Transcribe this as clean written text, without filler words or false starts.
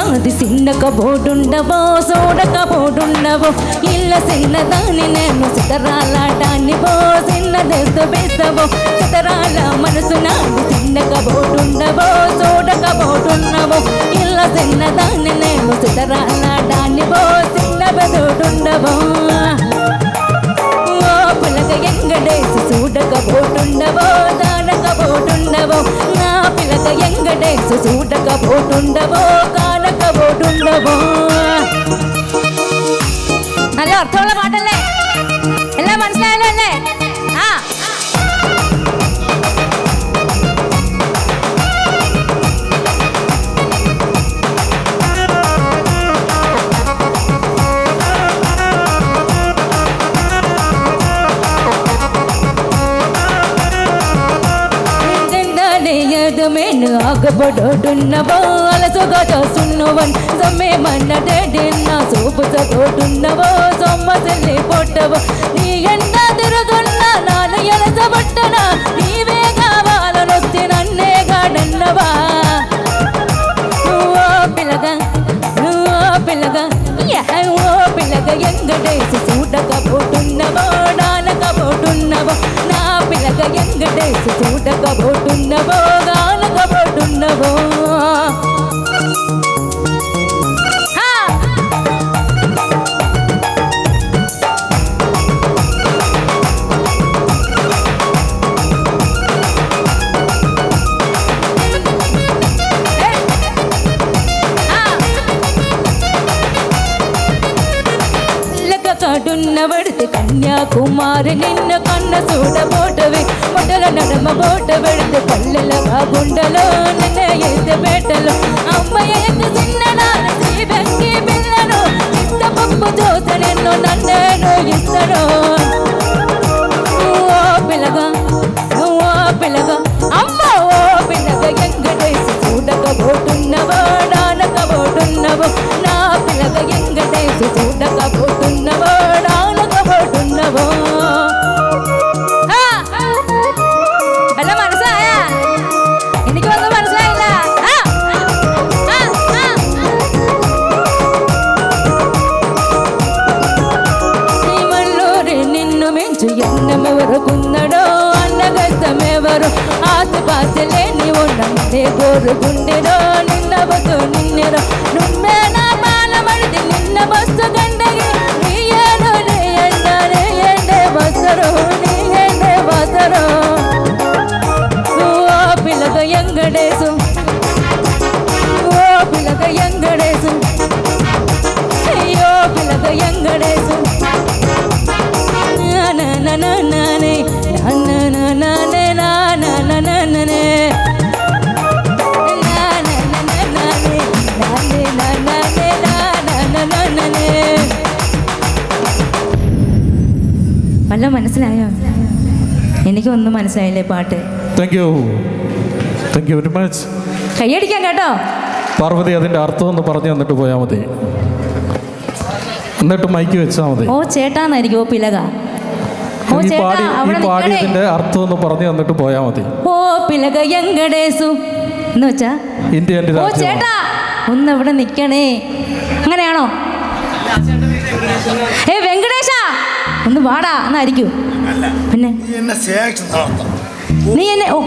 నాది చిన్నక బోటుండవో సోడక బోటుండవో ఇళ్ళ చిన్నదాన్ని నేను సితరాలాటాన్ని పో చిన్నదేస్తూ బేస్తవో సితరాల మనసు నాది చిన్నక బోటుండవో సోడక బోటున్నవో ఇళ్ళ చిన్నదాన్ని నేను సితరాలాటాన్ని పో చిన్న బెదోటుండవో పిల్లక ఎంగడేసి చూడక బోటుండవో దానక బోటుండవో నా పిల్లక ఎంగడేసి చూడక బోటుండవో కానక బోటుండవో. നല്ല അർത്ഥമുള്ള പാട്ടല്ലേ? എല്ലാം മനസ്സിലായല്ലോ അല്ലേ? ആ మేను ఆగబడున్నవో అలసగా చూస్తున్నవన్ సమ్మె మన్నడేడిన్న సూపు చదువుతున్నవో సొమ్మసల్లి పొట్టవో నీ ఎండ తిరుగున్న నాన్న ఎలసబట్టనా నీవే కావాలనొస్తే నన్నే గాడన్నవా ఓ పిల్లగా ఓ పిల్లగా ఎంగడేసి చూడకపోతున్నవో నానకపోతున్నవో నా పిల్లగా ఎంగడేసి చూడకపోతున్నవో గానకపోతున్నవో. కాడున్నబడితే కన్యాకుమారి నిన్న కన్న చూడబోటవి మొదల నడమ బోట పెడితే పల్లెల గుండెలో నిన్న ఎత్తే పేటలో అమ్మయ్య చిన్ననాన్న శ్రీబెంకి పిల్లను ఇస్త పప్పు చూస నిన్ను నన్నేను ఇస్తాను ఓ పిల్లగా అమ్మ ఓ పిల్లగా ఎంగడేసి చూడకపోతున్నవో నానకపోతున్నవో నా పిల్లగా ఎంగడేసి చూడకపోతున్నవో నానకపోతున్నవో. അല്ല മനസ്സിലായ? എനിക്കൊന്നും മനസ്സിലായില്ല. శ్రీమల్లూరి నిన్ను మించు ఎన్నమెవరుకున్నాడో అన్నగస్తమెవరు ఆశపాశ లేని ఉన్నంటే కోరుకుండెరో నిన్న బతు నిన్నెరో నువ్వే నా బాలమడిది నిన్న బస్సు గండగి నీ ఏడు నీ ఎండ నీ ఎండే బసరు నీ ఎండే బసరు ఓ పిల్లగ ఎంగడేసు ఓ పిల్లగ ఎంగడేసు అయ్యో పిల్లగ ఎంగడేసు నానే വല്ല മനസ്സിലായോ? എനിക്കൊന്നും മനസ്സിലായില്ലേ പാട്ട്. Thank you very much. കൈയടിക്കാൻ കേട്ടോ. പാർവതി അതിന്റെ അർത്ഥം ഒന്ന് പറഞ്ഞു തന്നിട്ട് പോയാൽ മതി, എന്നിട്ട് മൈക്ക് വെച്ചാൽ മതി. ഓ ചേട്ടാന്നായിരിക്കും. ഓ പിലക ഈ പാടിയതിന്റെ അർത്ഥം ഒന്ന് പറഞ്ഞു തന്നിട്ട് പോയാൽ മതി. ഓ പിലക എങ്കടേസു എന്ന് വെച്ചാ ഇന്ത്യൻ്റെ ഓ ചേട്ടാ ഒന്ന് ഇവിടെ നിക്കണേ, അങ്ങനെയാണോ? ഏ വെങ്കടേശ ഒന്ന് വാടാ എന്നായിരിക്കും. പിന്നെ നീ എന്നെ ഓ